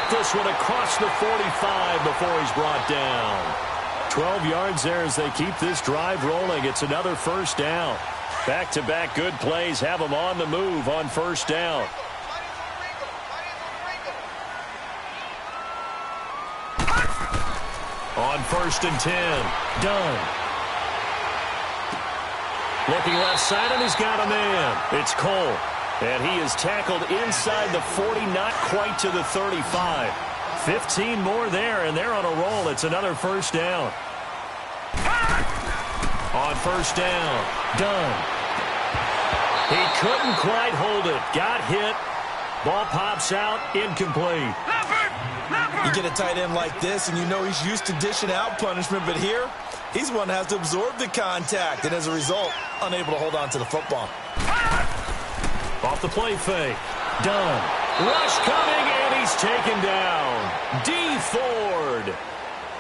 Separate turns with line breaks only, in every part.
get this one across the 45 before he's brought down. 12 yards there as they keep this drive rolling. It's another first down. Back-to-back good plays have them on the move on first down. On 1st and 10. Done. Looking left side, and he's got a man. It's Cole. And he is tackled inside the 40, not quite to the 35. 15 more there, and they're on a roll. It's another first down. On first down. Done. He couldn't quite hold it. Got hit. Ball pops out. Incomplete.
You get a tight end like this, and you know he's used to dishing out punishment, but here, he's one that has to absorb the contact, and as a result, unable to hold on to the football.
Off the play fake. Done. Rush coming, and he's taken down. D. Ford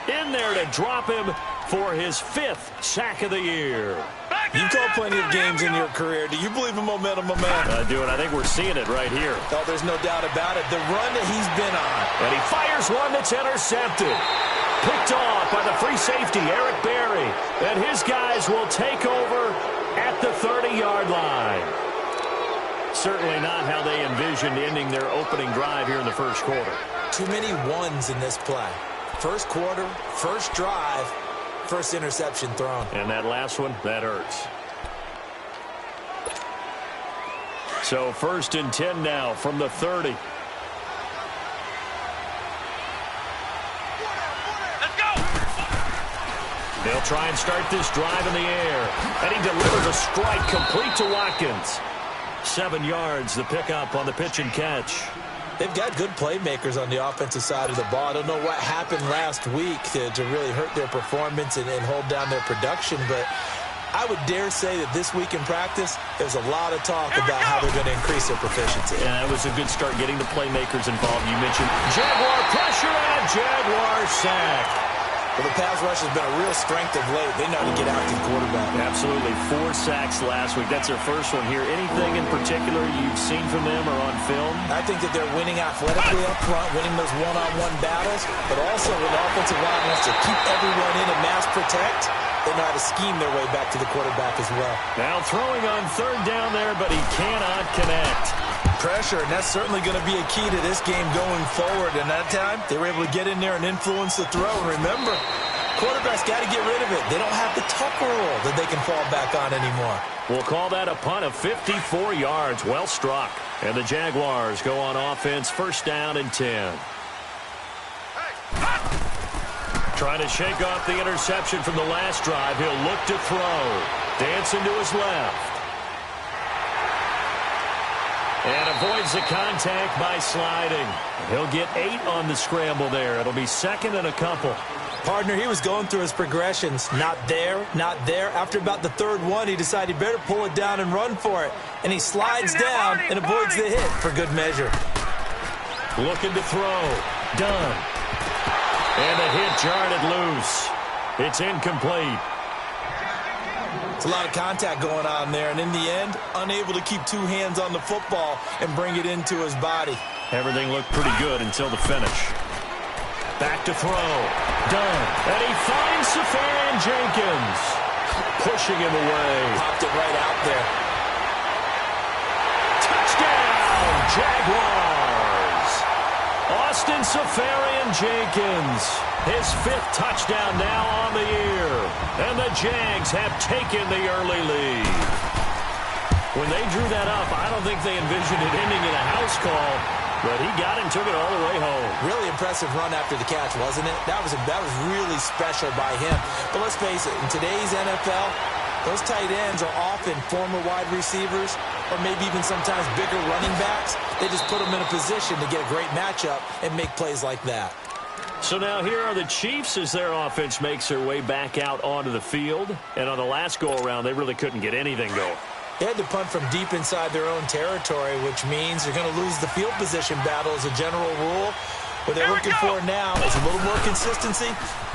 in there to drop him for his 5th sack of the year.
You've called plenty of games in your career. Do you believe in momentum, my man?
I do, and I think we're seeing it right here.
Oh, there's no doubt about it. The run that he's been on.
And he fires one that's intercepted. Picked off by the free safety, Eric Berry. And his guys will take over at the 30-yard line. Certainly not how they envisioned ending their opening drive here in the first quarter.
Too many ones in this play. First quarter, first drive, first interception thrown.
And that last one, that hurts. So 1st and 10 now from the 30.
Let's go!
They'll try and start this drive in the air. And he delivers a strike complete to Watkins. 7 yards, the pickup on the pitch and catch.
They've got good playmakers on the offensive side of the ball. I don't know what happened last week to really hurt their performance and hold down their production, but I would dare say that this week in practice, there's a lot of talk about how they're going to increase their proficiency.
Yeah, that was a good start getting the playmakers involved. You mentioned Jaguar pressure and Jaguar sack.
Well, the pass rush has been a real strength of late. They know how to get after the quarterback.
Absolutely. 4 sacks last week. That's their first one here. Anything in particular you've seen from them or on film?
I think that they're winning athletically up front, winning those one-on-one battles, but also when the offensive line wants to keep everyone in and mass protect, they know how to scheme their way back to the quarterback as well.
Now throwing on 3rd down there, but he cannot connect.
Pressure, and that's certainly going to be a key to this game going forward. And that time, they were able to get in there and influence the throw. And remember, quarterbacks got to get rid of it. They don't have the tuck rule that they can fall back on anymore.
We'll call that a punt of 54 yards. Well struck. And the Jaguars go on offense, 1st down and 10. Trying to shake off the interception from the last drive. He'll look to throw. Dancing to his left. And avoids the contact by sliding. He'll get 8 on the scramble there. It'll be 2nd and a couple.
Partner, he was going through his progressions. Not there, not there. After about the 3rd one, he decided he better pull it down and run for it. And he slides down and avoids the hit for good measure.
Looking to throw. Done. And the hit jarred it loose. It's incomplete.
It's a lot of contact going on there, and in the end, unable to keep 2 hands on the football and bring it into his body.
Everything looked pretty good until the finish. Back to throw. Done. And he finds Safarian Jenkins. Pushing him away.
Popped it right out there.
Touchdown, Jaguars. Austin Safarian Jenkins. His 5th touchdown now on the year. And the Jags have taken the early lead. When they drew that up, I don't think they envisioned it ending in a house call, but he got it and took it all the way home.
Really impressive run after the catch, wasn't it? That was really special by him. But let's face it, in today's NFL, those tight ends are often former wide receivers or maybe even sometimes bigger running backs. They just put them in a position to get a great matchup and make plays like that.
So now here are the Chiefs as their offense makes their way back out onto the field. And on the last go-around, they really couldn't get anything going.
They had to punt from deep inside their own territory, which means they're going to lose the field position battle as a general rule. What they're looking for now is a little more consistency,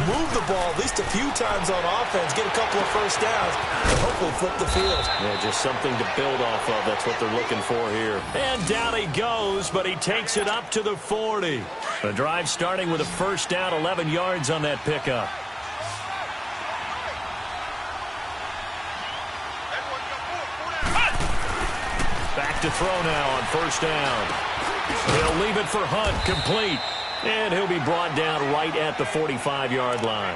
move the ball at least a few times on offense, get a couple of first downs, and hopefully flip the field.
Yeah, just something to build off of. That's what they're looking for here. And down he goes, but he takes it up to the 40. The drive starting with a first down, 11 yards on that pickup. Back to throw now on first down. He'll leave it for Hunt, complete. And he'll be brought down right at the 45-yard line.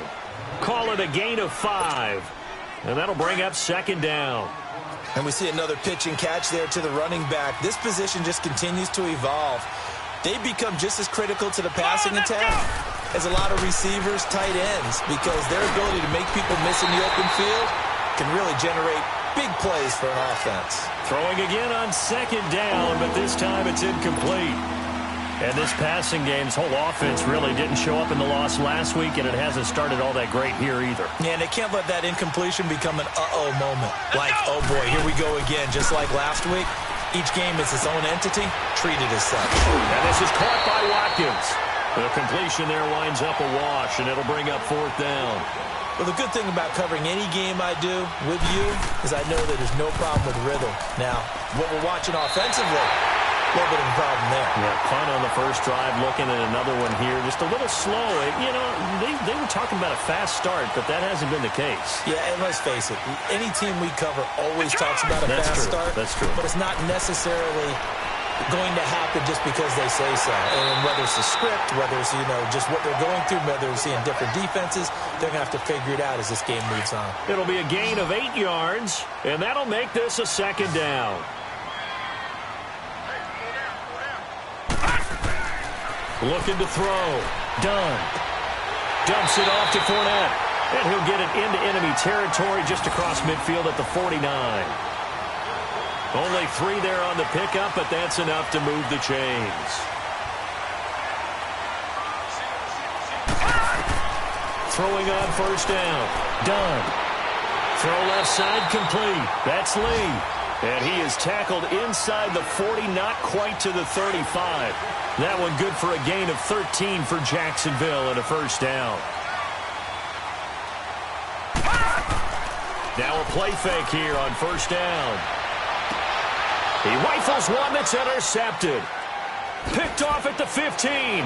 Call it a gain of 5. And that'll bring up second down.
And we see another pitch and catch there to the running back. This position just continues to evolve. They become just as critical to the passing attack as a lot of receivers, tight ends, because their ability to make people miss in the open field can really generate big plays for an offense.
Throwing again on second down, but this time it's incomplete. And this passing game's whole offense really didn't show up in the loss last week, and it hasn't started all that great here either.
Yeah, and they can't let that incompletion become an uh-oh moment. Like, oh boy, here we go again, just like last week. Each game is its own entity, treated as such.
And this is caught by Watkins. The completion there winds up a wash, and it'll bring up fourth down.
Well, the good thing about covering any game I do with you is I know that there's no problem with rhythm. Now, what we're watching offensively, a little bit of a problem there.
Yeah, punt on the first drive, looking at another one here. Just a little slow. You know, they were talking about a fast start, but that hasn't been the case.
Yeah, and let's face it, any team we cover always talks about a fast start.
That's true.
But it's not necessarily going to happen just because they say so. And whether it's the script, whether it's, you know, just what they're going through, whether they're seeing different defenses, they're going to have to figure it out as this game moves on.
It'll be a gain of 8 yards, and that'll make this a second down. Looking to throw. Dunn. Dumps it off to Fournette. And he'll get it into enemy territory just across midfield at the 49. Only 3 there on the pickup, but that's enough to move the chains. Throwing on first down. Dunn. Throw left side complete. That's Lee. And he is tackled inside the 40, not quite to the 35. That one good for a gain of 13 for Jacksonville and a first down. Now a play fake here on first down. He rifles one that's intercepted. Picked off at the 15.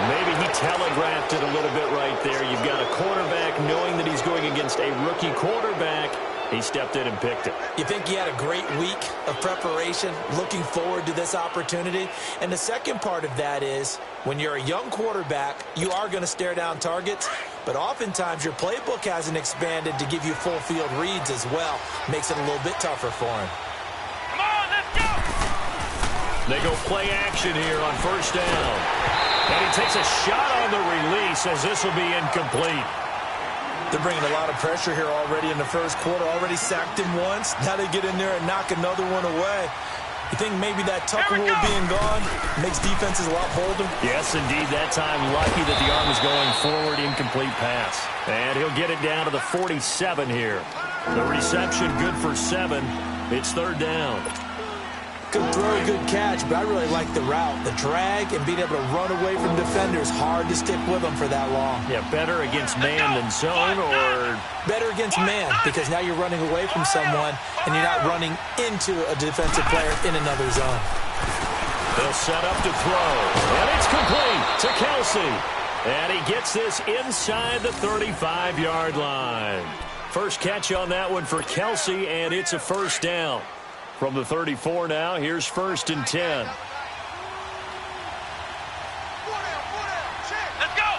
Maybe he telegraphed it a little bit right there. You've got a quarterback knowing that he's going against a rookie quarterback. He stepped in and picked it.
You think he had a great week of preparation, looking forward to this opportunity? And the second part of that is, when you're a young quarterback, you are going to stare down targets, but oftentimes your playbook hasn't expanded to give you full field reads as well. Makes it a little bit tougher for him.
Come on, let's go! They go play action here on first down. And he takes a shot on the release as this will be incomplete.
They're bringing a lot of pressure here already in the first quarter. Already sacked him once. Now they get in there and knock another one away. You think maybe that Tucker rule being gone makes defenses a lot bolder?
Yes, indeed. That time lucky that the arm was going forward. Incomplete pass. And he'll get it down to the 47 here. The reception good for 7. It's third down.
Good throw, good catch, but I really like the route. The drag and being able to run away from defenders, hard to stick with them for that long.
Yeah, better against man than zone, or?
Better against man, because now you're running away from someone and you're not running into a defensive player in another zone.
They'll set up to throw, and it's complete to Kelsey. And he gets this inside the 35-yard line. First catch on that one for Kelsey, and it's a first down. From the 34 now, here's first and 10.
Let's go!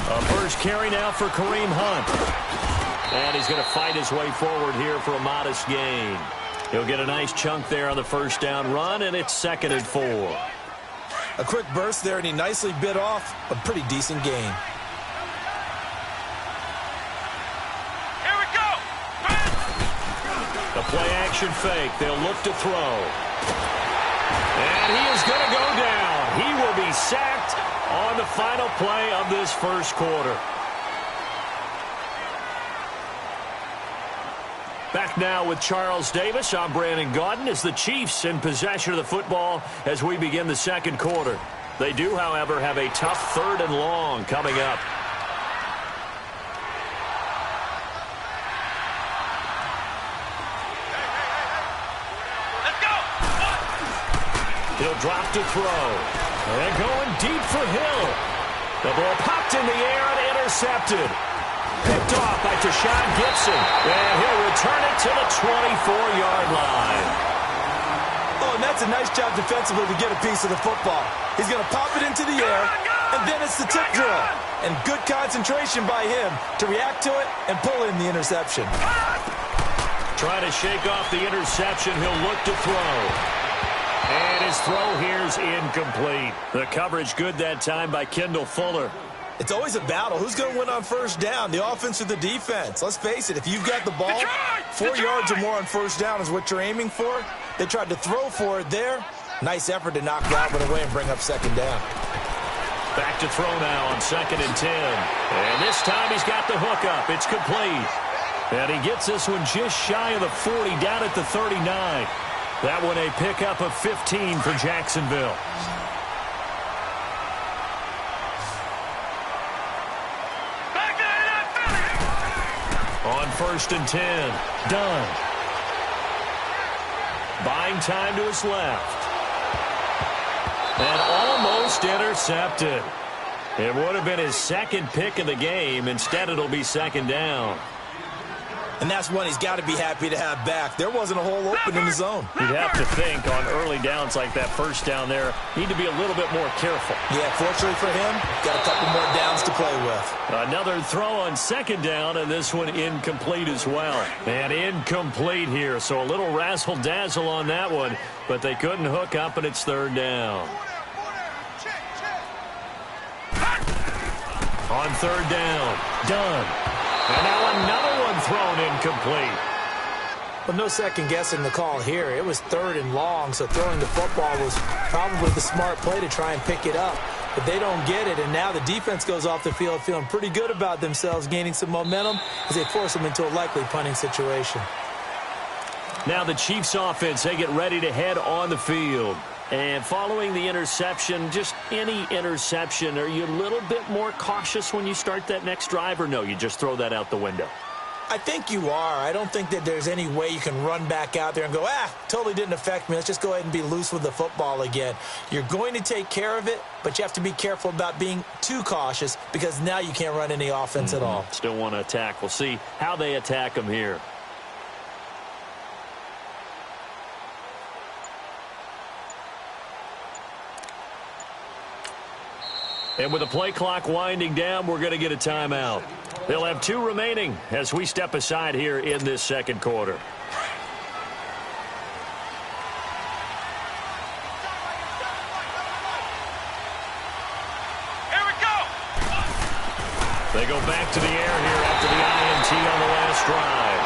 A first carry now for Kareem Hunt. And he's going to fight his way forward here for a modest gain. He'll get a nice chunk there on the first down run, and it's second and 4.
A quick burst there, and he nicely bit off a pretty decent gain.
The play-action fake. They'll look to throw. And he is going to go down. He will be sacked on the final play of this first quarter. Back back now with Charles Davis. I'm Brandon Gaudin as the Chiefs in possession of the football as we begin the second quarter. They do, however, have a tough 3rd and long coming up.
Let's go!
He'll drop to throw. And going deep for Hill. The ball popped in the air and intercepted. Picked off by Tashawn Gibson. And he'll return it to the 24-yard line.
Oh, and that's a nice job defensively to get a piece of the football. He's going to pop it into the air, and then it's the tip drill. And good concentration by him to react to it and pull in the interception.
Trying to shake off the interception. He'll look to throw. And his throw here's incomplete. The coverage good that time by Kendall Fuller.
It's always a battle. Who's going to win on first down, the offense or the defense? Let's face it, if you've got the ball, 4 yards or more on first down is what you're aiming for. They tried to throw for it there. Nice effort to knock Godwin away and bring up second down.
Back to throw now on 2nd and 10. And this time he's got the hook up. It's complete. And he gets this one just shy of the 40 down at the 39. That one a pickup of 15 for Jacksonville. On 1st and 10, Dunn. Buying time to his left. And almost intercepted. It would have been his 2nd pick of the game. Instead, it'll be 2nd down.
And that's one he's got to be happy to have back. There wasn't a hole open in the zone.
You'd have to think on early downs like that first down there, need to be a little bit more careful.
Yeah, fortunately for him, got a couple more downs to play with.
Another throw on 2nd down, and this one incomplete as well. And incomplete here, so a little razzle-dazzle on that one, but they couldn't hook up, and it's 3rd down. On 3rd down, Dunn. And now another one thrown incomplete.
But no second guessing the call here. It was 3rd and long, so throwing the football was probably the smart play to try and pick it up. But they don't get it, and now the defense goes off the field feeling pretty good about themselves, gaining some momentum as they force them into a likely punting situation.
Now the Chiefs offense, they get ready to head on the field. And following the interception, just any interception, are you a little bit more cautious when you start that next drive, or no, you just throw that out the window?
I think you are. I don't think that there's any way you can run back out there and go, totally didn't affect me. Let's just go ahead and be loose with the football again. You're going to take care of it, but you have to be careful about being too cautious because now you can't run any offense at all.
Still want to attack. We'll see how they attack them here. And with the play clock winding down, we're going to get a timeout. They'll have 2 remaining as we step aside here in this second quarter.
Here we go!
They go back to the air here after the INT on the last drive.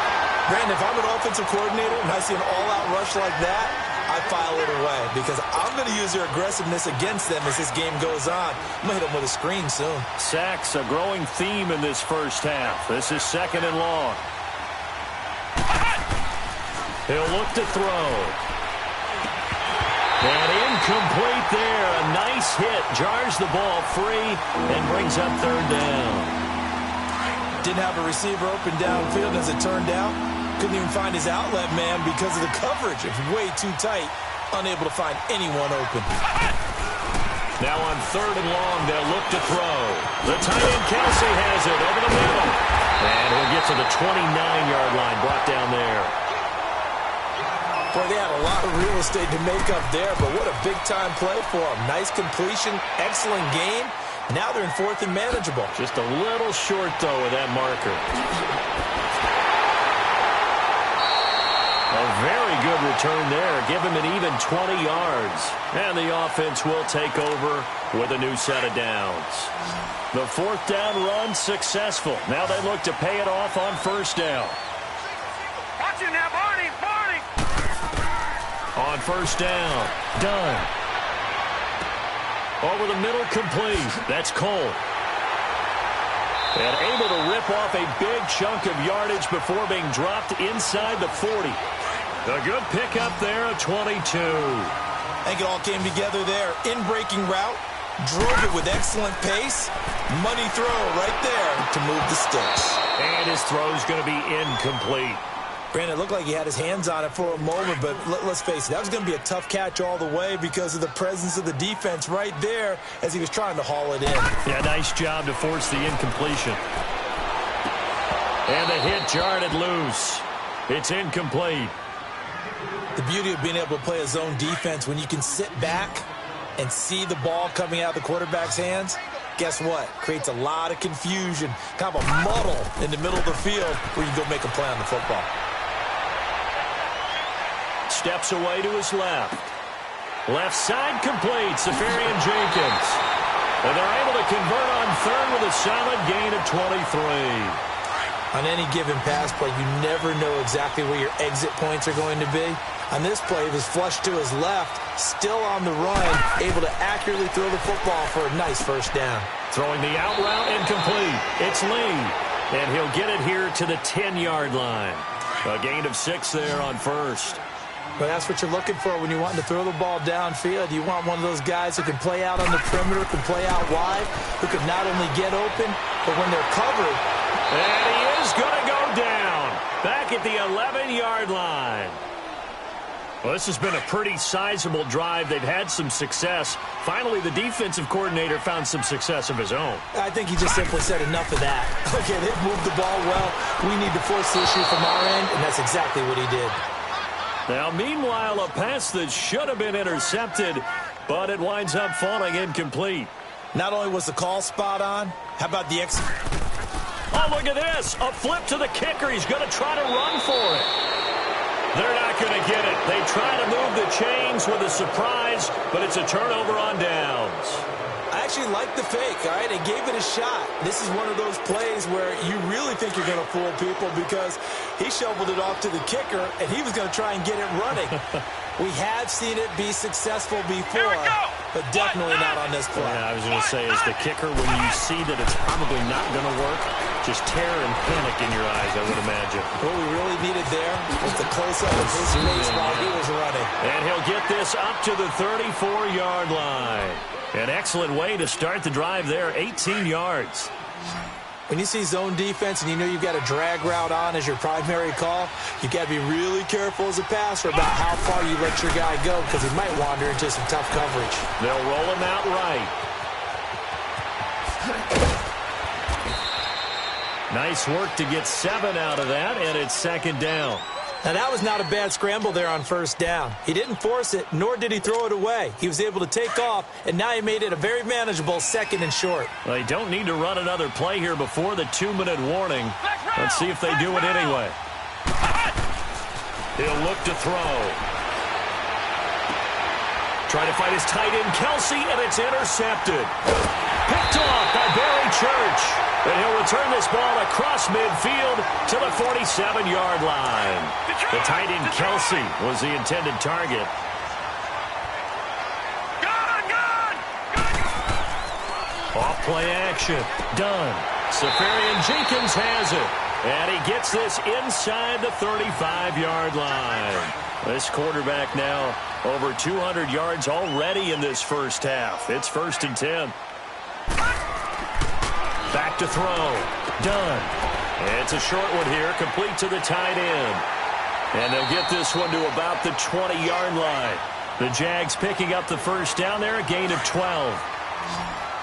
Brandon, if I'm an offensive coordinator and I see an all-out rush like that, I file it away because I'm going to use their aggressiveness against them as this game goes on. I'm going to hit them with a screen soon.
Sacks, a growing theme in this first half. This is 2nd and long. He'll look to throw. And incomplete there. A nice hit. Jars the ball free and brings up 3rd down.
Didn't have a receiver open downfield as it turned out. Couldn't even find his outlet man because of the coverage. It's way too tight. Unable to find anyone open.
Now on 3rd and long, they'll look to throw. The tight end Kelsey has it over the middle. And he'll get to the 29-yard line, brought down there.
Boy, they had a lot of real estate to make up there, but what a big-time play for them. Nice completion, excellent game. Now they're in 4th and manageable.
Just a little short, though, with that marker. A very good return there. Give him an even 20 yards. And the offense will take over with a new set of downs. The 4th down run successful. Now they look to pay it off on 1st down.
Watch it now, Barney! Barney!
On 1st down, Dunn. Over the middle, complete. That's Cole. And able to rip off a big chunk of yardage before being dropped inside the 40. A good pickup there, a 22.
I think it all came together there. In-breaking route, drove it with excellent pace. Money throw right there to move the sticks.
And his throw's going to be incomplete.
Brandon, it looked like he had his hands on it for a moment, but let's face it, that was going to be a tough catch all the way because of the presence of the defense right there as he was trying to haul it in.
Yeah, nice job to force the incompletion. And the hit jarred it loose. It's incomplete.
The beauty of being able to play a zone defense when you can sit back and see the ball coming out of the quarterback's hands, guess what? Creates a lot of confusion, kind of a muddle in the middle of the field where you go make a play on the football.
Steps away to his left. Left side complete, Safarian Jenkins. And they're able to convert on third with a solid gain of 23.
On any given pass play, you never know exactly where your exit points are going to be. On this play, it was flushed to his left, still on the run, able to accurately throw the football for a nice first down.
Throwing the out route incomplete. It's Lee. And he'll get it here to the 10-yard line. A gain of 6 there on first.
But that's what you're looking for when you want to throw the ball downfield. You want one of those guys who can play out on the perimeter, can play out wide, who can not only get open, but when they're covered.
And he is going to go down. Back at the 11-yard line. Well, this has been a pretty sizable drive. They've had some success. Finally, the defensive coordinator found some success of his own.
I think he just simply said enough of that. Okay, they've moved the ball well. We need to force the issue from our end, and that's exactly what he did.
Now, meanwhile, a pass that should have been intercepted, but it winds up falling incomplete.
Not only was the call spot on, how about the
Oh, look at this. A flip to the kicker. He's going to try to run for it. They're not going to get it. They try to move the chains with a surprise, but it's a turnover on downs.
I actually like the fake, all right? They gave it a shot. This is one of those plays where you really think you're going to fool people because he shoveled it off to the kicker, and he was going to try and get it running. We have seen it be successful before, but definitely not on this play.
Yeah, I was going to say, as the kicker, when you see that it's probably not going to work, just terror and panic in your eyes, I would imagine.
What we really needed there was the close-up of his face while he was running.
And he'll get this up to the 34-yard line. An excellent way to start the drive there, 18 yards.
When you see zone defense and you know you've got a drag route on as your primary call, you've got to be really careful as a passer about how far you let your guy go because he might wander into some tough coverage.
They'll roll him out right. Nice work to get 7 out of that, and it's second down.
Now, that was not a bad scramble there on first down. He didn't force it, nor did he throw it away. He was able to take off, and now he made it a very manageable second and short.
They don't need to run another play here before the 2-minute warning. Let's see if they do it anyway. He'll look to throw. Trying to find his tight end, Kelsey, and it's intercepted. Picked off by Barry Church. And he'll return this ball across midfield to the 47-yard line. The tight end, Kelsey, was the intended target. Off play action. Done. Safarian Jenkins has it. And he gets this inside the 35-yard line. This quarterback now over 200 yards already in this first half. It's 1st and 10. Back to throw. Done. It's a short one here, complete to the tight end. And they'll get this one to about the 20-yard line. The Jags picking up the first down there, a gain of 12.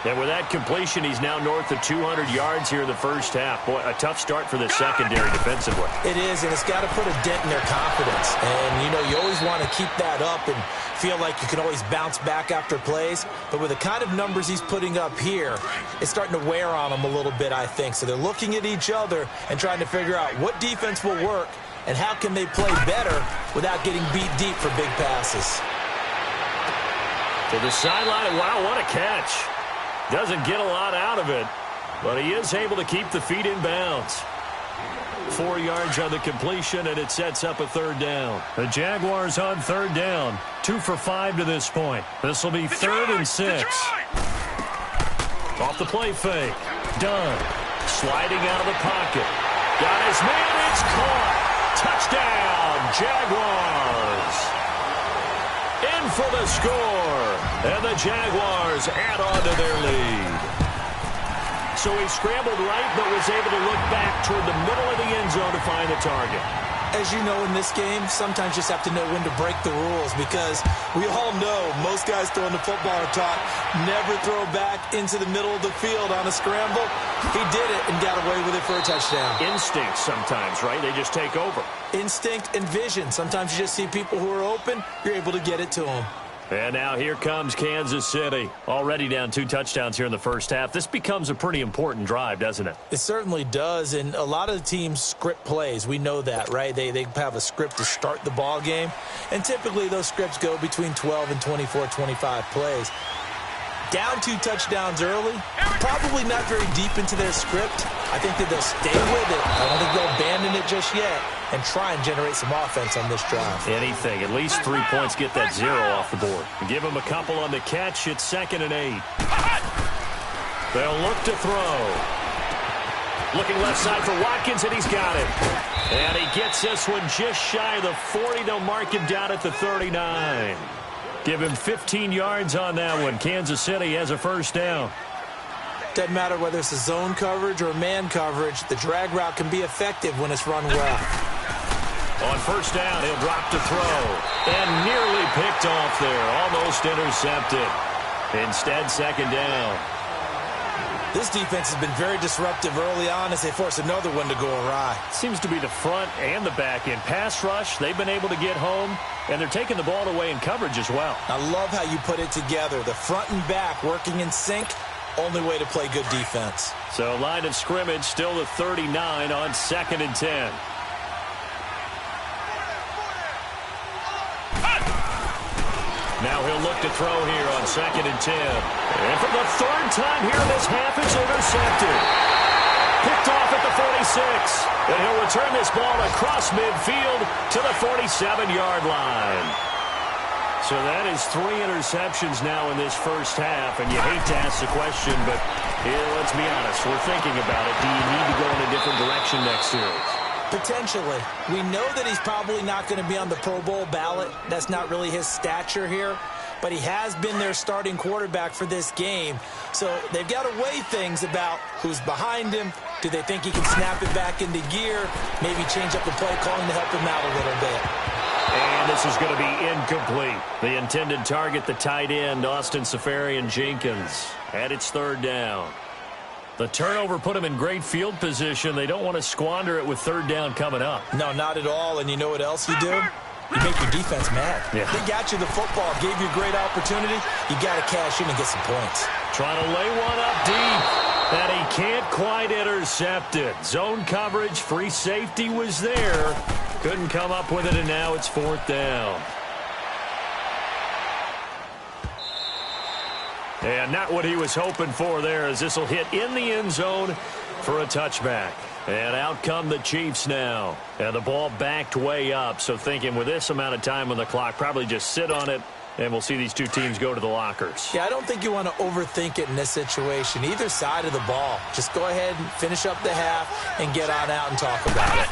And with that completion, he's now north of 200 yards here in the first half. Boy, a tough start for the secondary defensively.
It is, and it's got to put a dent in their confidence. And, you know, you always want to keep that up and feel like you can always bounce back after plays. But with the kind of numbers he's putting up here, it's starting to wear on them a little bit, I think. So they're looking at each other and trying to figure out what defense will work and how can they play better without getting beat deep for big passes.
To the sideline, wow, what a catch. Doesn't get a lot out of it, but he is able to keep the feet in bounds. 4 yards on the completion, and it sets up a third down. The Jaguars on third down. 2 for 5 to this point. This will be 3rd and 6. Off the play fake. Done. Sliding out of the pocket. Got his man. It's caught. Touchdown, Jaguars. In for the score. And the Jaguars add on to their lead. So he scrambled right, but was able to look back toward the middle of the end zone to find the target.
As you know, in this game, sometimes you just have to know when to break the rules, because we all know most guys throwing the football are taught never throw back into the middle of the field on a scramble. He did it and got away with it for a touchdown.
Instinct sometimes, right? They just take over.
Instinct and vision. Sometimes you just see people who are open, you're able to get it to them.
And now here comes Kansas City. Already down 2 touchdowns here in the first half. This becomes a pretty important drive, doesn't it?
It certainly does, and a lot of the teams script plays. We know that, right? They have a script to start the ball game, and typically those scripts go between 12 and 24, 25 plays. Down 2 touchdowns early, probably not very deep into their script. I think that they'll stay with it. I don't think they'll abandon it just yet and try and generate some offense on this drive.
Anything. At least 3 points, get that 0 off the board. Give them a couple on the catch. It's 2nd and 8. They'll look to throw. Looking left side for Watkins, and he's got it. And he gets this one just shy of the 40. They'll mark him down at the 39. Give him 15 yards on that one. Kansas City has a first down.
Doesn't matter whether it's a zone coverage or man coverage. The drag route can be effective when it's run well.
On first down, he'll drop to throw. And nearly picked off there. Almost intercepted. Instead, 2nd down.
This defense has been very disruptive early on as they force another one to go awry.
Seems to be the front and the back end. Pass rush, they've been able to get home, and they're taking the ball away in coverage as well.
I love how you put it together. The front and back working in sync, only way to play good defense.
So line of scrimmage still the 39 on 2nd and 10. Now he'll look to throw here on 2nd and 10. And for the 3rd time here in this half, it's intercepted. Picked off at the 46. And he'll return this ball across midfield to the 47-yard line. So that is 3 interceptions now in this first half. And you hate to ask the question, but let's be honest. We're thinking about it. Do you need to go in a different direction next series?
Potentially. We know that he's probably not going to be on the Pro Bowl ballot. That's not really his stature here. But he has been their starting quarterback for this game. So they've got to weigh things about who's behind him. Do they think he can snap it back into gear? Maybe change up the play calling to help him out a little bit.
And this is going to be incomplete. The intended target, the tight end, Austin Seferian-Jenkins. At its 3rd down. The turnover put him in great field position. They don't want to squander it with 3rd down coming up.
No, not at all. And you know what else you do? You make your defense mad.
Yeah.
They got you the football, gave you a great opportunity. You got to cash in and get some points.
Trying to lay one up deep. And he can't quite intercept it. Zone coverage, free safety was there. Couldn't come up with it, and now it's 4th down. And not what he was hoping for there, as this will hit in the end zone for a touchback. And out come the Chiefs now. And the ball backed way up. So thinking with this amount of time on the clock, probably just sit on it, and we'll see these 2 teams go to the lockers.
Yeah, I don't think you want to overthink it in this situation. Either side of the ball. Just go ahead and finish up the half and get on out and talk about it.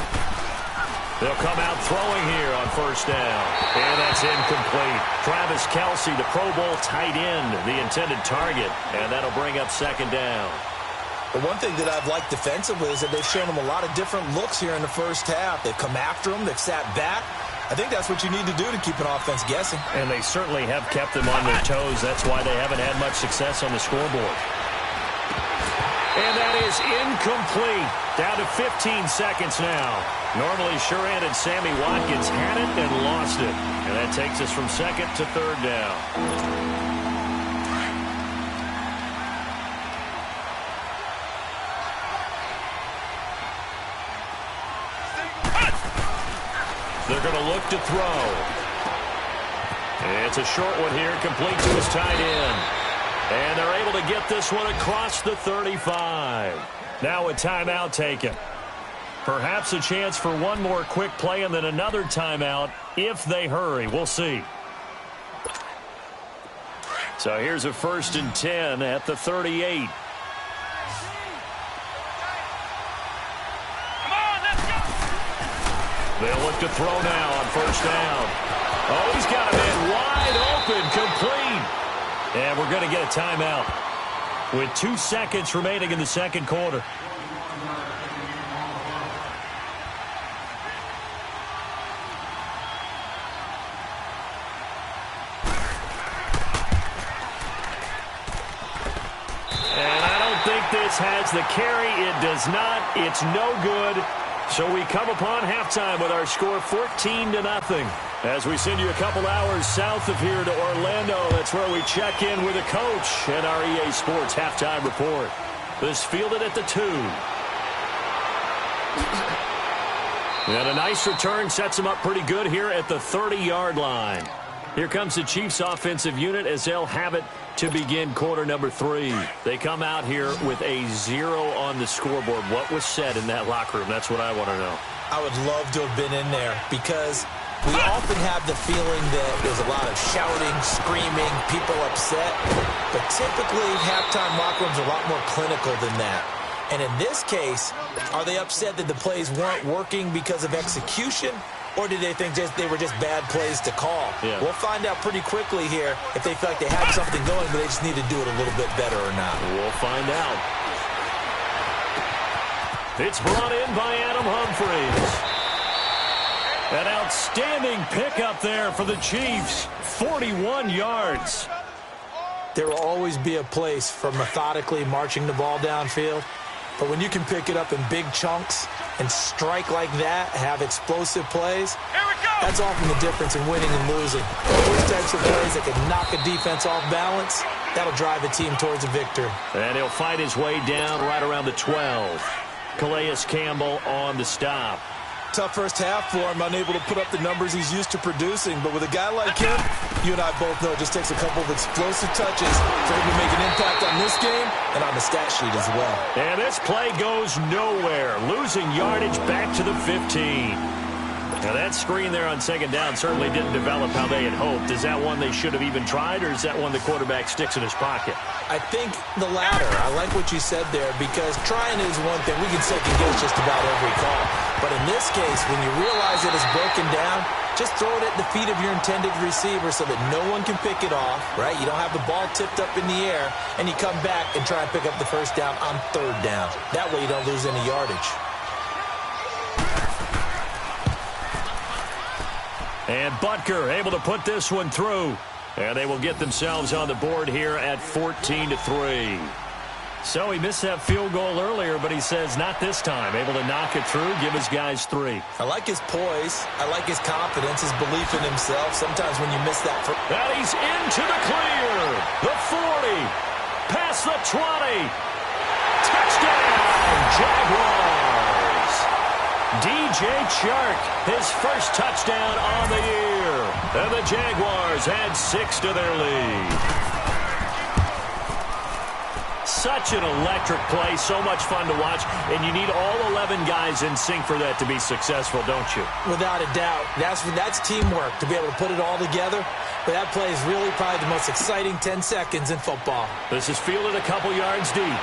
They'll come out throwing here on first down. And that's incomplete. Travis Kelce, the Pro Bowl tight end, the intended target. And that'll bring up 2nd down.
But one thing that I've liked defensively is that they've shown them a lot of different looks here in the first half. They've come after them. They've sat back. I think that's what you need to do to keep an offense guessing.
And they certainly have kept them on their toes. That's why they haven't had much success on the scoreboard. And that is incomplete. Down to 15 seconds now. Normally sure-handed Sammy Watkins had it and lost it. And that takes us from 2nd to 3rd down. They're going to look to throw. It's a short one here, complete to his tight end. And they're able to get this one across the 35. Now a timeout taken. Perhaps a chance for one more quick play and then another timeout if they hurry. We'll see. So here's a 1st and 10 at the 38. They'll look to throw now on first down. Oh, he's got a man wide open, complete. And we're going to get a timeout with 2 seconds remaining in the second quarter. This has the carry. It does not. It's no good. So we come upon halftime with our score 14-0. As we send you a couple hours south of here to Orlando, that's where we check in with a coach at our EA Sports halftime report. This fielded at the 2. And a nice return sets them up pretty good here at the 30-yard line. Here comes the Chiefs offensive unit as they'll have it to begin quarter number 3. They come out here with a 0 on the scoreboard. What was said in that locker room? That's what I want to know. I would love to have been in there because we often have the feeling that there's a lot of shouting, screaming, people upset. But typically, halftime locker rooms are a lot more clinical than that. And in this case, are they upset that the plays weren't working because of execution? Or did they think they were just bad plays to call? Yeah. We'll find out pretty quickly here if they feel like they had something going, but they just need to do it a little bit better or not. We'll find out. It's brought in by Adam Humphries. An outstanding pickup there for the Chiefs. 41 yards. There will always be a place for methodically marching the ball downfield. But when you can pick it up in big chunks and strike like that, have explosive plays, that's often the difference in winning and losing. Those types of plays that can knock a defense off balance, that'll drive a team towards a victory. And he'll fight his way down right around the 12. Calais Campbell on the stop. Tough first half for him, unable to put up the numbers he's used to producing. But with a guy like him, you and I both know it just takes a couple of explosive touches for him to make an impact on this game and on the stat sheet as well. And this play goes nowhere, losing yardage back to the 15. Now that screen there on second down certainly didn't develop how they had hoped. Is that one they should have even tried, or is that one the quarterback sticks in his pocket? I think the latter. I like what you said there, because trying is one thing. We can second guess just about every call. But in this case, when you realize it is broken down, just throw it at the feet of your intended receiver so that no one can pick it off, right? You don't have the ball tipped up in the air, and you come back and try and pick up the first down on third down. That way you don't lose any yardage. And Butker able to put this one through. And they will get themselves on the board here at 14-3. So he missed that field goal earlier, but he says not this time. Able to knock it through, give his guys 3. I like his poise. I like his confidence, his belief in himself. Sometimes when you miss that... And he's into the clear. The 40. Past the 20. Touchdown, Jaguars. DJ Chark, his first touchdown on the year. And the Jaguars add 6 to their lead. Such an electric play, so much fun to watch, and you need all 11 guys in sync for that to be successful, don't you? Without a doubt. That's teamwork, to be able to put it all together. But that play is really probably the most exciting 10 seconds in football. This is fielded a couple yards deep.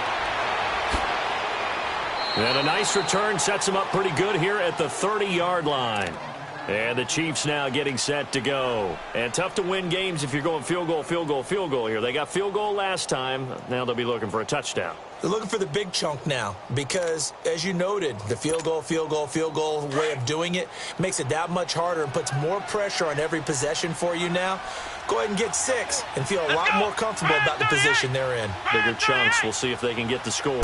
And a nice return sets them up pretty good here at the 30-yard line. And the Chiefs now getting set to go. And tough to win games if you're going field goal, field goal, field goal here. They got field goal last time. Now they'll be looking for a touchdown. They're looking for the big chunk now because, as you noted, the field goal, field goal, field goal way of doing it makes it that much harder and puts more pressure on every possession for you now. Go ahead and get 6 and feel a lot more comfortable about the position they're in. Bigger chunks. We'll see if they can get the score.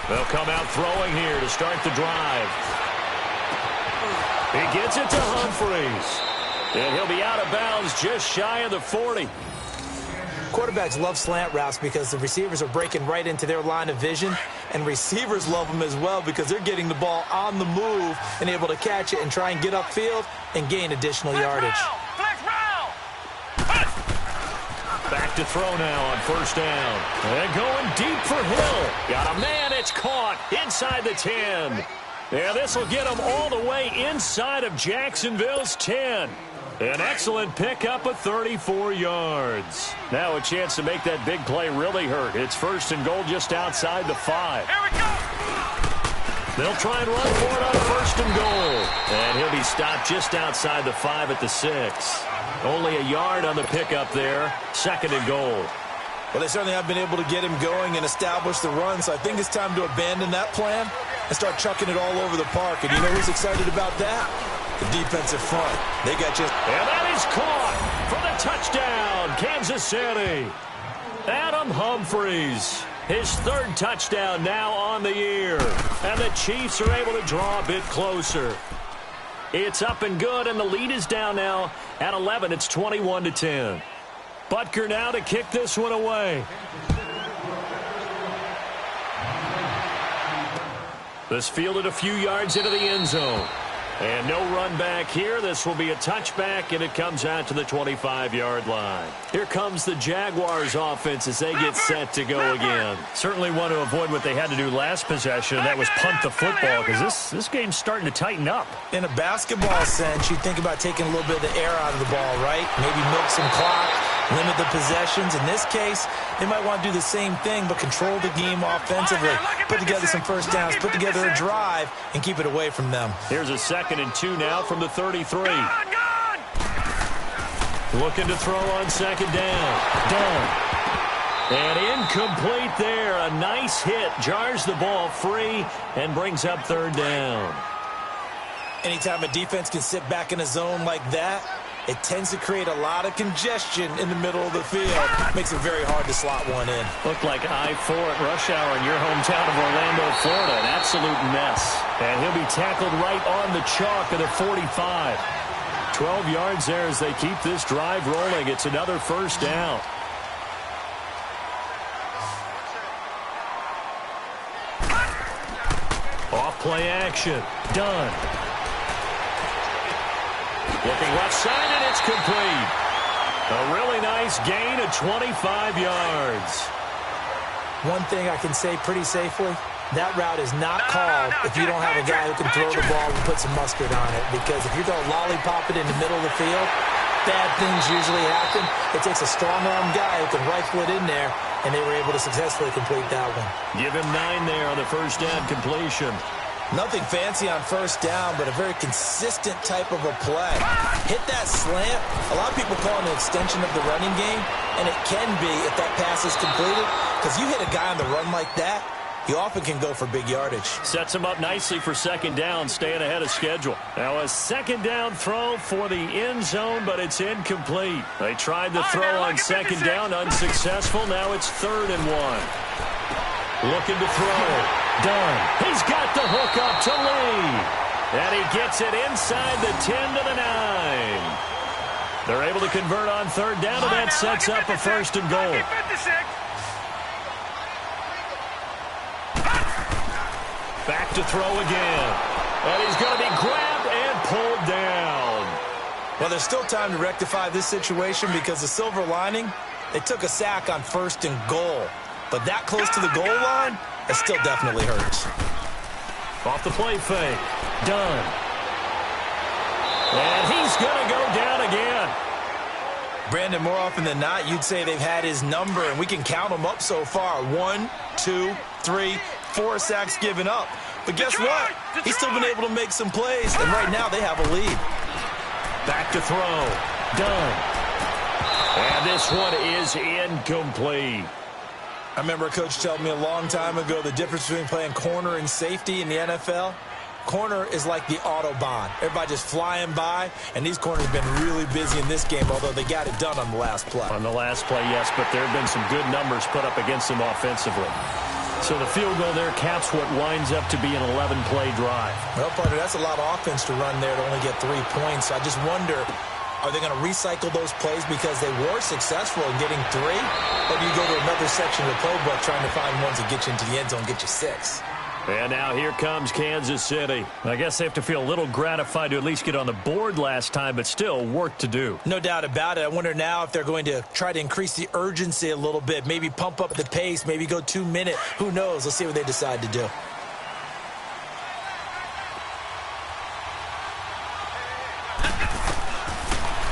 They'll come out throwing here to start the drive. He gets it to Humphries. And he'll be out of bounds just shy of the 40. Quarterbacks love slant routes because the receivers are breaking right into their line of vision. And receivers love them as well because they're getting the ball on the move and able to catch it and try and get upfield and gain additional yardage. Back to throw now on first down. And going deep for Hill. Got a man, it's caught inside the 10. Yeah, this will get them all the way inside of Jacksonville's 10. An excellent pickup of 34 yards. Now a chance to make that big play really hurt. It's first and goal just outside the 5.
Here we go.
They'll try and run for it on first and goal. And he'll be stopped just outside the 5 at the 6. Only a yard on the pickup there. Second and goal.
Well, they certainly have been able to get him going and establish the run, so I think it's time to abandon that plan and start chucking it all over the park. And you know who's excited about that? The defensive front. They got just...
And that is caught for the touchdown, Kansas City. Adam Humphries, his 3rd touchdown now on the year. And the Chiefs are able to draw a bit closer. It's up and good, and the lead is down now at 11. It's 21-10. Butker now to kick this one away. This fielded a few yards into the end zone. And no run back here. This will be a touchback, and it comes out to the 25-yard line. Here comes the Jaguars offense as they get set to go again. Certainly want to avoid what they had to do last possession, and that was punt the football, because this game's starting to tighten up.
In a basketball sense, you think about taking a little bit of the air out of the ball, right? Maybe milk some clock, limit the possessions. In this case, they might want to do the same thing, but control the game offensively. Put together some first downs, put together a drive, and keep it away from them.
Here's a 2nd and 2 now from the 33. Looking to throw on 2nd down. Done. And incomplete there. A nice hit. Jars the ball free and brings up 3rd down.
Anytime a defense can sit back in a zone like that, it tends to create a lot of congestion in the middle of the field. Makes it very hard to slot one in.
Looked like I-4 at rush hour in your hometown of Orlando, Florida. An absolute mess. And he'll be tackled right on the chalk of the 45. 12 yards there as they keep this drive rolling. It's another first down. Off play action. Done. Looking left side, and it's complete. A really nice gain of 25 yards.
One thing I can say pretty safely, that route is not called if you don't have a guy who can throw the ball and put some mustard on it. Because if you're going to lollipop it in the middle of the field, bad things usually happen. It takes a strong-arm guy who can rifle it in there, and they were able to successfully complete that one.
Give him 9 there on the first down completion.
Nothing fancy on first down, but a very consistent type of a play. Hit that slant. A lot of people call it an extension of the running game, and it can be if that pass is completed, because you hit a guy on the run like that, you often can go for big yardage.
Sets him up nicely for 2nd down, staying ahead of schedule. Now a 2nd down throw for the end zone, but it's incomplete. They tried the throw on 2nd down, unsuccessful. Now it's 3rd and 1. Looking to throw. Done. He's got the hook up to Lee. And he gets it inside the 10 to the 9. They're able to convert on 3rd down, and that sets up a 1st and goal. Back to throw again. And he's going to be grabbed and pulled down.
Well, there's still time to rectify this situation because the silver lining, they took a sack on 1st and goal. But that close to the goal line, it still definitely hurts.
Off the play fake. Done. And he's going to go down again.
Brandon, more often than not, you'd say they've had his number, and we can count them up so far. 1, 2, 3, 4 sacks given up. But guess what? He's still been able to make some plays, and right now they have a lead.
Back to throw. Done. And this one is incomplete.
I remember a coach telling me a long time ago the difference between playing corner and safety in the NFL. Corner is like the Autobahn. Everybody just flying by, and these corners have been really busy in this game, although they got it done on the last play.
On the last play, yes, but there have been some good numbers put up against them offensively. So the field goal there caps what winds up to be an 11-play drive.
Well, partner, that's a lot of offense to run there to only get 3 points. I just wonder, are they going to recycle those plays because they were successful in getting 3? Or do you go to another section of the playbook trying to find ones that get you into the end zone and get you 6?
And now here comes Kansas City. I guess they have to feel a little gratified to at least get on the board last time, but still work to do.
No doubt about it. I wonder now if they're going to try to increase the urgency a little bit, maybe pump up the pace, maybe go 2-minute. Who knows? Let's see what they decide to do.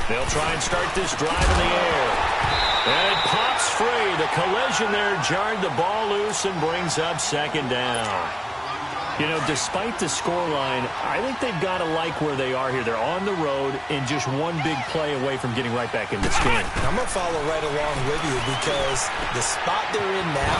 They'll try and start this drive in the air. And it pops free. The collision there jarred the ball loose and brings up 2nd down. You know, despite the scoreline, I think they've got to like where they are here. They're on the road and just one big play away from getting right back in this game.
I'm going to follow right along with you because the spot they're in now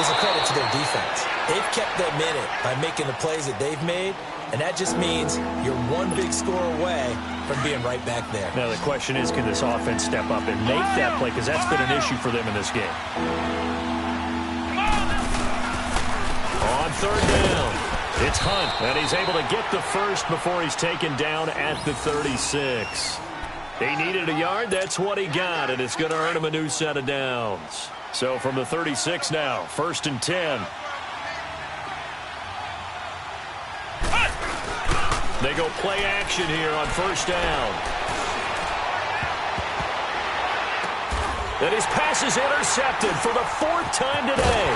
is a credit to their defense. They've kept them in it by making the plays that they've made, and that just means you're one big score away from being right back there.
Now, the question is, can this offense step up and make that play? Because that's been an issue for them in this game. On third down, it's Hunt, and he's able to get the first before he's taken down at the 36. He needed a yard. That's what he got, and it's going to earn him a new set of downs. So from the 36 now, 1st and 10. They go play action here on 1st down. And his pass is intercepted for the 4th time today.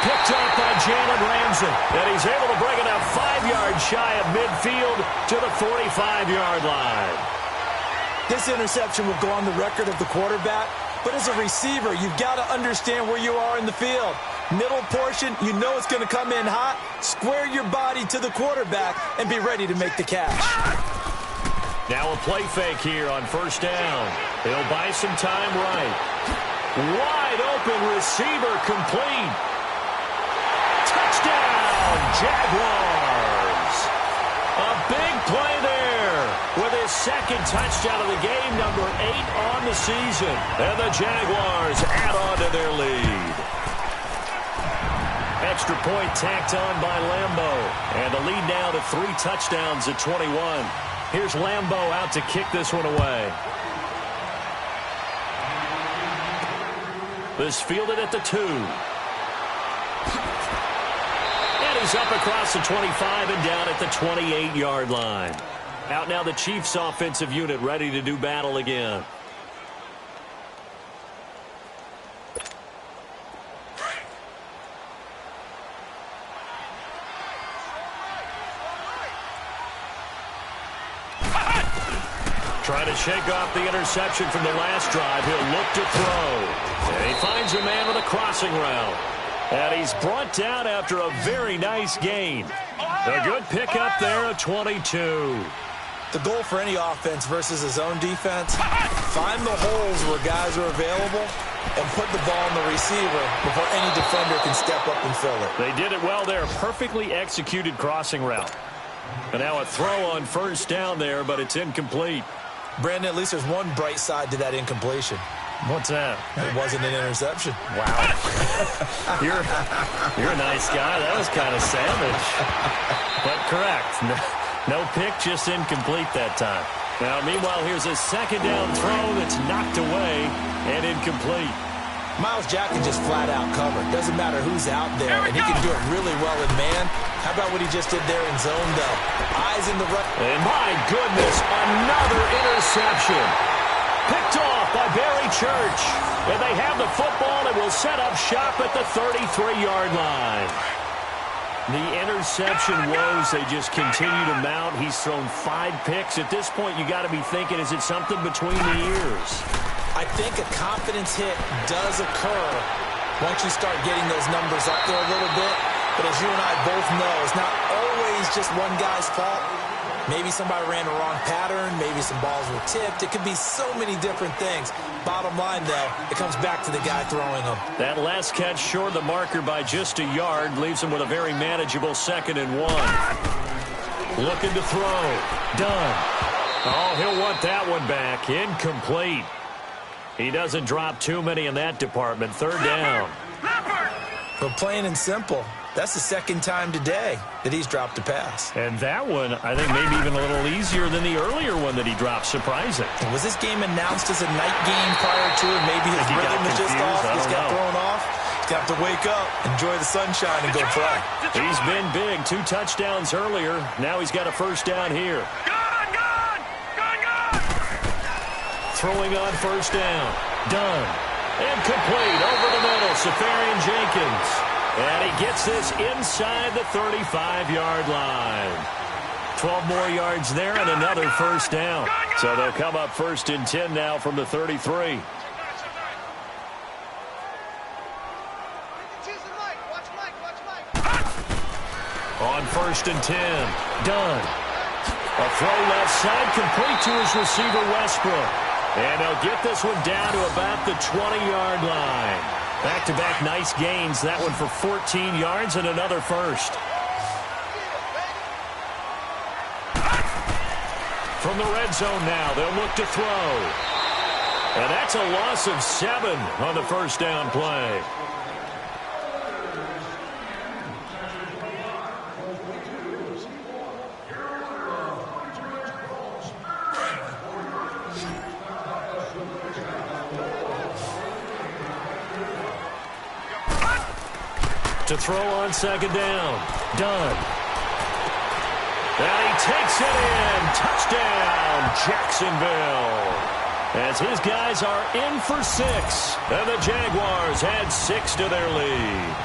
Picked up by Jalen Ramsey. And he's able to bring it up 5 yards shy of midfield to the 45-yard line.
This interception will go on the record of the quarterback, but as a receiver, you've got to understand where you are in the field. Middle portion, you know it's going to come in hot. Square your body to the quarterback and be ready to make the catch.
Now a play fake here on 1st down. He'll buy some time right. Wide open receiver complete. Touchdown, Jaguars. A big play there with his 2nd touchdown of the game, number 8 on the season. And the Jaguars add on to their lead. Extra point tacked on by Lambeau. And the lead now to 3 touchdowns at 21. Here's Lambeau out to kick this one away. This fielded at the 2. And he's up across the 25 and down at the 28-yard line. Out now the Chiefs offensive unit ready to do battle again. Trying to shake off the interception from the last drive. He'll look to throw. And he finds a man with a crossing route. And he's brought down after a very nice gain. A good pickup there at 22.
The goal for any offense versus his own defense, find the holes where guys are available and put the ball on the receiver before any defender can step up and fill it.
They did it well there. Perfectly executed crossing route. And now a throw on 1st down there, but it's incomplete.
Brandon, at least there's one bright side to that incompletion.
What's that?
It wasn't an interception.
Wow. You're a nice guy. That was kind of savage. But correct. No pick, just incomplete that time. Now, meanwhile, here's a 2nd down throw that's knocked away and incomplete.
Myles Jack can just flat out cover. Doesn't matter who's out there, and he can do it really well in man. How about what he just did there in zone, though? Eyes in the right.
And my goodness, another interception. Picked off by Barry Church. And they have the football and will set up shop at the 33-yard line. The interception woes, they just continue to mount. He's thrown 5 picks. At this point, you got to be thinking, is it something between the ears?
I think a confidence hit does occur once you start getting those numbers up there a little bit. But as you and I both know, it's not always just one guy's fault. Maybe somebody ran a wrong pattern. Maybe some balls were tipped. It could be so many different things. Bottom line, though, it comes back to the guy throwing them.
That last catch short of the marker by just a yard leaves him with a very manageable 2nd and 1. Looking to throw. Done. Oh, he'll want that one back. Incomplete. He doesn't drop too many in that department. 3rd down.
But plain and simple, that's the 2nd time today that he's dropped a pass.
And that one, I think, maybe even a little easier than the earlier one that he dropped. Surprising.
Was this game announced as a night game prior to it? Maybe his rhythm was just off. He just got thrown off. He's got to wake up, enjoy the sunshine, and go play.
He's been big. 2 touchdowns earlier. Now he's got a 1st down here. Throwing on 1st down. Done. And complete over the middle. Safarian Jenkins. And he gets this inside the 35-yard line. 12 more yards there and another 1st down. So they'll come up 1st and 10 now from the 33. On 1st and 10. Done. A throw left side, complete to his receiver, Westbrook. And they'll get this one down to about the 20-yard line. Back-to-back nice gains. That one for 14 yards and another first. From the red zone now, they'll look to throw. And that's a loss of 7 on the first down play. To throw on 2nd down. Done. And he takes it in. Touchdown, Jacksonville. As his guys are in for 6. And the Jaguars add 6 to their lead.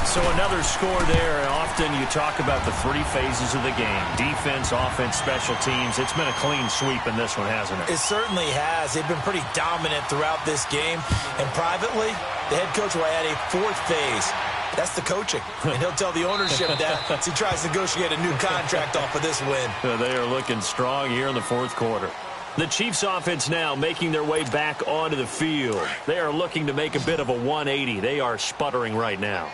So another score there. Often you talk about the 3 phases of the game. Defense, offense, special teams. It's been a clean sweep in this one, hasn't it?
It certainly has. They've been pretty dominant throughout this game. And privately, the head coach will add a 4th phase. That's the coaching. And he'll tell the ownership that as he tries to negotiate a new contract off of this win.
They are looking strong here in the 4th quarter. The Chiefs offense now making their way back onto the field. They are looking to make a bit of a 180. They are sputtering right now.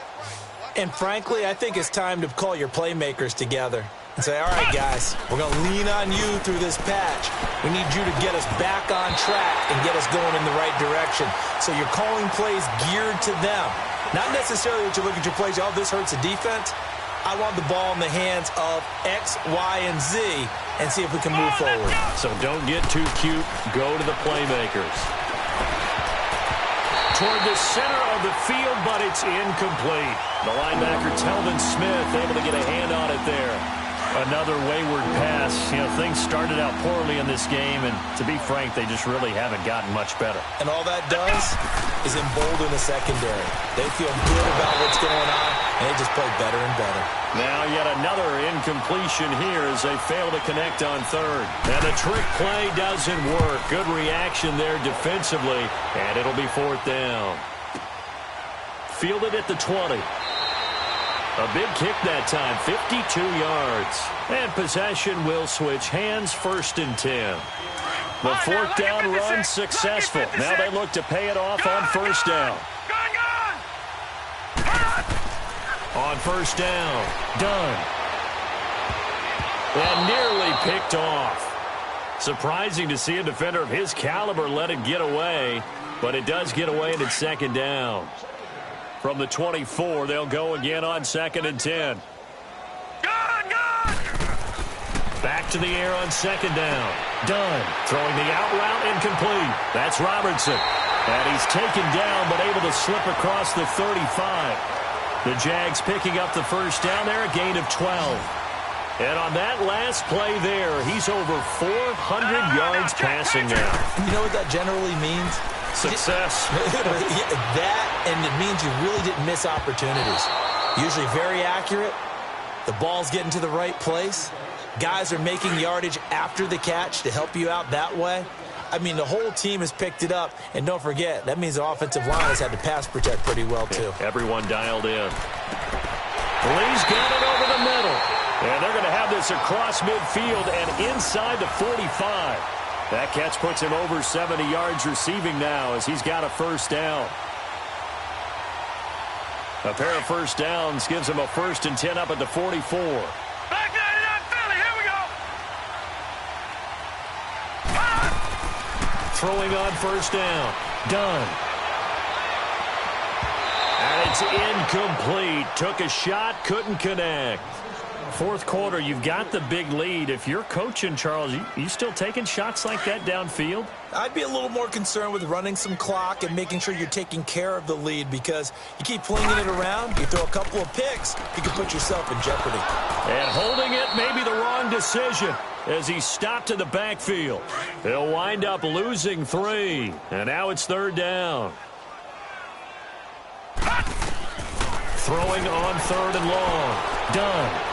And frankly, I think it's time to call your playmakers together and say, all right, guys, we're going to lean on you through this patch. We need you to get us back on track and get us going in the right direction. So you're calling plays geared to them. Not necessarily that you look at your plays, oh, this hurts the defense. I want the ball in the hands of X, Y, and Z and see if we can move forward.
So don't get too cute. Go to the playmakers. Toward the center of the field, but it's incomplete. The linebacker, Telvin Smith, able to get a hand on it there. Another wayward pass. You know, things started out poorly in this game, and to be frank, they just really haven't gotten much better.
And all that does is embolden the secondary. They feel good about what's going on, and they just play better and better.
Now yet another incompletion here as they fail to connect on 3rd. And the trick play doesn't work. Good reaction there defensively, and it'll be 4th down. Fielded at the 20. A big kick that time, 52 yards. And possession will switch hands, 1st and 10. The 4th down run successful. Now they look to pay it off on 1st down. On 1st down, done. And nearly picked off. Surprising to see a defender of his caliber let it get away, but it does get away and it's 2nd down. From the 24, they'll go again on 2nd and 10. Back to the air on 2nd down. Done. Throwing the out route incomplete. That's Robertson. And he's taken down but able to slip across the 35. The Jags picking up the 1st down there, a gain of 12. And on that last play there, he's over 400 yards passing now.
You know what that generally means?
Success.
That, and it means you really didn't miss opportunities. Usually very accurate. The ball's getting to the right place. Guys are making yardage after the catch to help you out that way. I mean, the whole team has picked it up. And don't forget, that means the offensive line has had to pass protect pretty well, too.
Everyone dialed in. Lee's got it over the middle. And they're going to have this across midfield and inside the 45. That catch puts him over 70 yards receiving now as he's got a 1st down. A pair of 1st downs gives him a 1st and 10 up at the 44.
Back 99 Philly, here we go.
Throwing on 1st down. Done. And it's incomplete. Took a shot, couldn't connect. 4th quarter, you've got the big lead. If you're coaching, Charles, you still taking shots like that downfield?
I'd be a little more concerned with running some clock and making sure you're taking care of the lead, because you keep flinging it around, you throw a couple of picks, you can put yourself in jeopardy.
And holding it may be the wrong decision as he stopped in the backfield. They'll wind up losing 3, and now it's 3rd down. Throwing on 3rd and long. Done.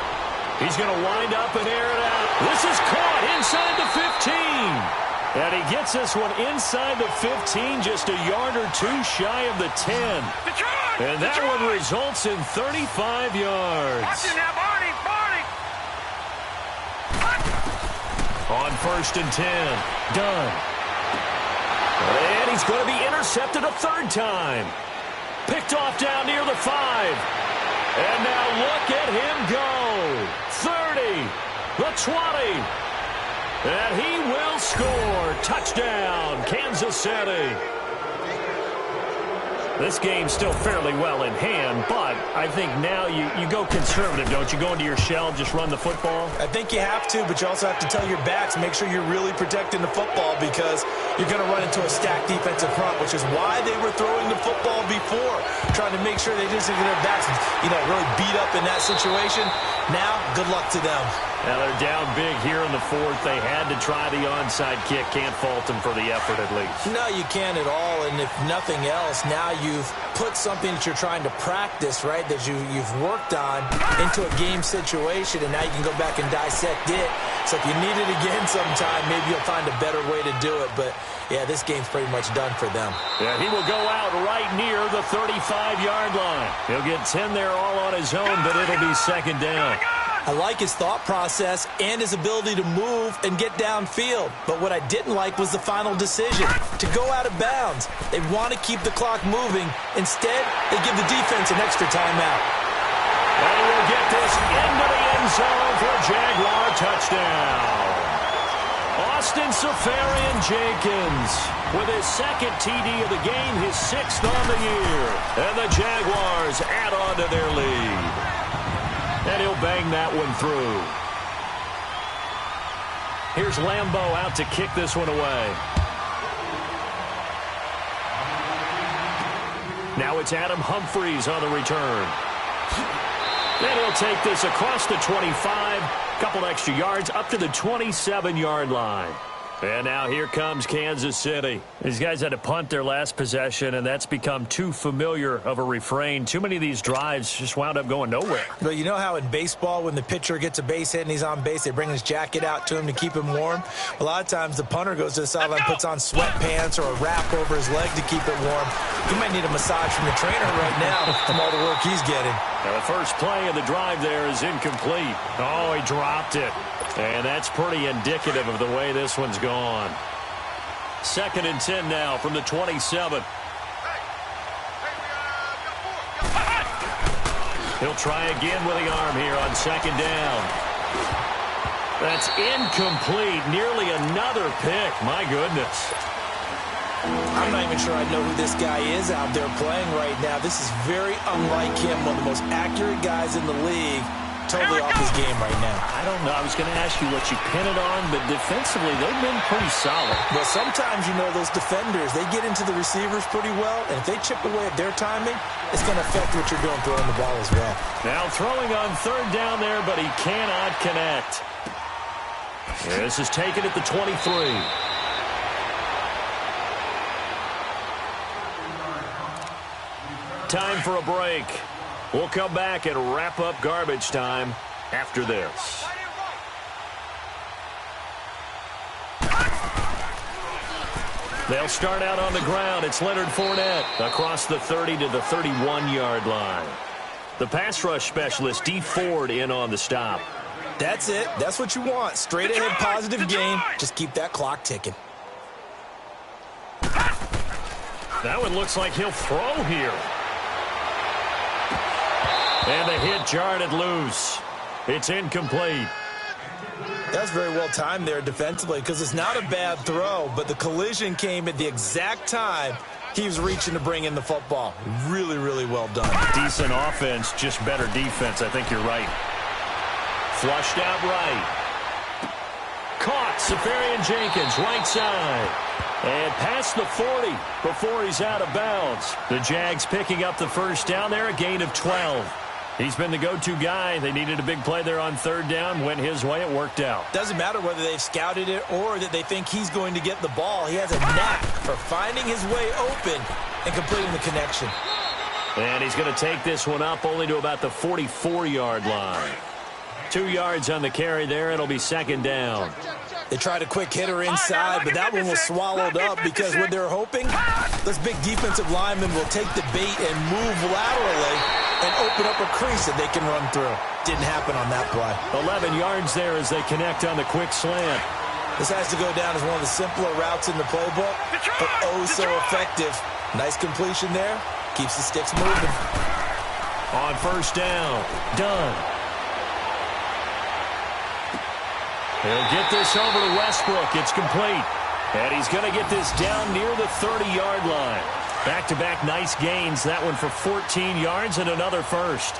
He's going to wind up and air it out. This is caught inside the 15. And he gets this one inside the 15, just a yard or 2 shy of the 10.
Detroit!
And that one results in 35 yards.
Watch it now, Barney.
On 1st and 10. Done. And he's going to be intercepted a third time. Picked off down near the 5. And now look at him go. 30. The 20. And he will score. Touchdown, Kansas City. This game's still fairly well in hand, but I think now you go conservative, don't you? Go into your shell, just run the football?
I think you have to, but you also have to tell your backs, make sure you're really protecting the football because you're going to run into a stacked defensive front, which is why they were throwing the football before, trying to make sure they didn't get their backs, really beat up in that situation. Now, good luck to them.
Now they're down big here in the 4th. They had to try the onside kick. Can't fault them for the effort at least.
No, you can't at all. And if nothing else, now you've put something that you're trying to practice, right, that you've worked on into a game situation, and now you can go back and dissect it. So if you need it again sometime, maybe you'll find a better way to do it. But, yeah, this game's pretty much done for them.
Yeah, he will go out right near the 35-yard line. He'll get 10 there all on his own, but it'll be 2nd down.
I like his thought process and his ability to move and get downfield. But what I didn't like was the final decision, to go out of bounds. They want to keep the clock moving. Instead, they give the defense an extra timeout.
And he will get this into the end zone for a Jaguar touchdown. Austin Seferian-Jenkins with his 2nd TD of the game, his 6th on the year. And the Jaguars add on to their lead. And he'll bang that one through. Here's Lambeau out to kick this one away. Now it's Adam Humphries on the return. Then he'll take this across the 25. Couple extra yards up to the 27-yard line. And now here comes Kansas City. These guys had to punt their last possession, and that's become too familiar of a refrain. Too many of these drives just wound up going nowhere.
Well, you know how in baseball when the pitcher gets a base hit and he's on base, they bring his jacket out to him to keep him warm? A lot of times the punter goes to the sideline, puts on sweatpants or a wrap over his leg to keep it warm. He might need a massage from the trainer right now from all the work he's getting.
Now the first play of the drive there is incomplete. Oh, he dropped it. And that's pretty indicative of the way this one's gone. 2nd and 10 now from the 27. He'll try again with the arm here on 2nd down. That's incomplete. Nearly another pick. My goodness.
I'm not even sure I know who this guy is out there playing right now. This is very unlike him, one of the most accurate guys in the league. Totally off his game right now.
I don't know. I was going to ask you what you pin it on, but defensively, they've been pretty solid.
Well, sometimes, those defenders, they get into the receivers pretty well, and if they chip away at their timing, it's going to affect what you're doing throwing the ball as well.
Now throwing on 3rd down there, but he cannot connect. This is taken at the 23. Time for a break. We'll come back and wrap up garbage time after this. They'll start out on the ground. It's Leonard Fournette across the 30 to the 31-yard line. The pass rush specialist, D. Ford, in on the stop.
That's it. That's what you want. Straight ahead positive game. Just keep that clock ticking.
That one looks like he'll throw here. And the hit jarred it loose. It's incomplete.
That's very well timed there defensively because it's not a bad throw, but the collision came at the exact time he was reaching to bring in the football. Really, really well done.
Decent offense, just better defense. I think you're right. Flushed out right. Caught, Seferian-Jenkins, right side. And past the 40 before he's out of bounds. The Jags picking up the first down there, a gain of 12. He's been the go-to guy. They needed a big play there on 3rd down. Went his way. It worked out.
Doesn't matter whether they've scouted it or that they think he's going to get the ball. He has a knack for finding his way open and completing the connection.
And he's going to take this one up only to about the 44-yard line. 2 yards on the carry there. It'll be 2nd down.
They tried a quick hitter inside, but that one was swallowed up because what they're hoping, those big defensive linemen will take the bait and move laterally and open up a crease that they can run through. Didn't happen on that play.
11 yards there as they connect on the quick slant.
This has to go down as one of the simpler routes in the playbook, but oh so effective. Nice completion there. Keeps the sticks moving.
On first down, done. He'll get this over to Westbrook. It's complete. And he's going to get this down near the 30-yard line. Back-to-back nice gains. That one for 14 yards and another first.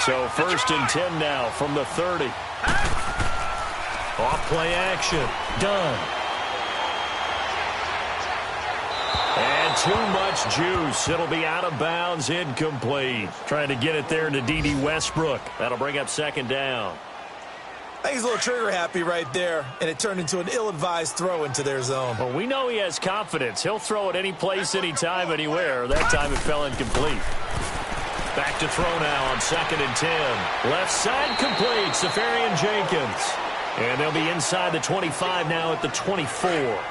So first and 10 now from the 30. Off play action. Done. And too much juice. It'll be out of bounds, incomplete. Trying to get it there to D.D. Westbrook. That'll bring up second down.
I think he's a little trigger happy right there, and it turned into an ill-advised throw into their zone.
Well, we know he has confidence. He'll throw it any place, anytime, anywhere. That time it fell incomplete. Back to throw now on second and 10. Left side complete. Safarian Jenkins. And they'll be inside the 25 now at the 24.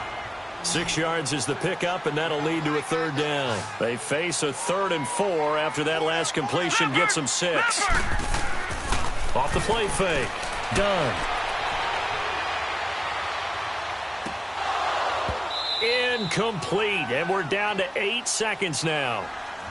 6 yards is the pickup, and that'll lead to a third down. They face a 3rd and 4 after that last completion gets them 6. Off the play fake. Done. Incomplete, and we're down to 8 seconds now.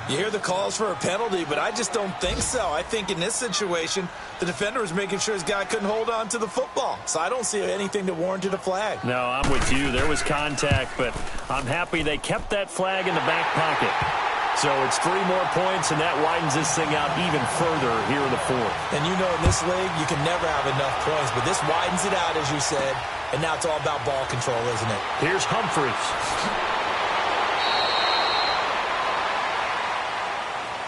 You hear the calls for a penalty, but I just don't think so. I think in this situation, the defender was making sure his guy couldn't hold on to the football. So I don't see anything that warranted a flag.
No, I'm with you. There was contact, but I'm happy they kept that flag in the back pocket. So it's 3 more points, and that widens this thing out even further here in the 4th.
And you know in this league, you can never have enough points, but this widens it out, as you said, and now it's all about ball control, isn't it?
Here's Humphries.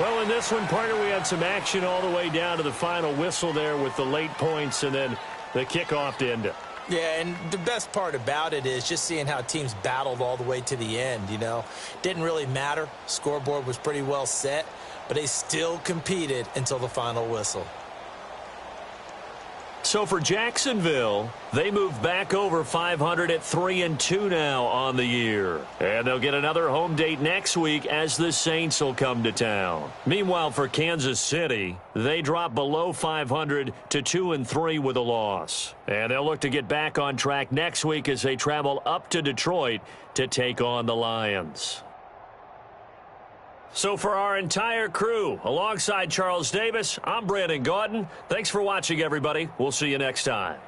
Well, in this one, partner, we had some action all the way down to the final whistle there with the late points and then the kickoff to end it.
Yeah, and the best part about it is just seeing how teams battled all the way to the end, you know. Didn't really matter. Scoreboard was pretty well set, but they still competed until the final whistle.
So for Jacksonville, they move back over 500 at 3-2 now on the year. And they'll get another home date next week as the Saints will come to town. Meanwhile, for Kansas City, they drop below 500 to 2-3 with a loss. And they'll look to get back on track next week as they travel up to Detroit to take on the Lions. So for our entire crew, alongside Charles Davis, I'm Brandon Gaudin. Thanks for watching, everybody. We'll see you next time.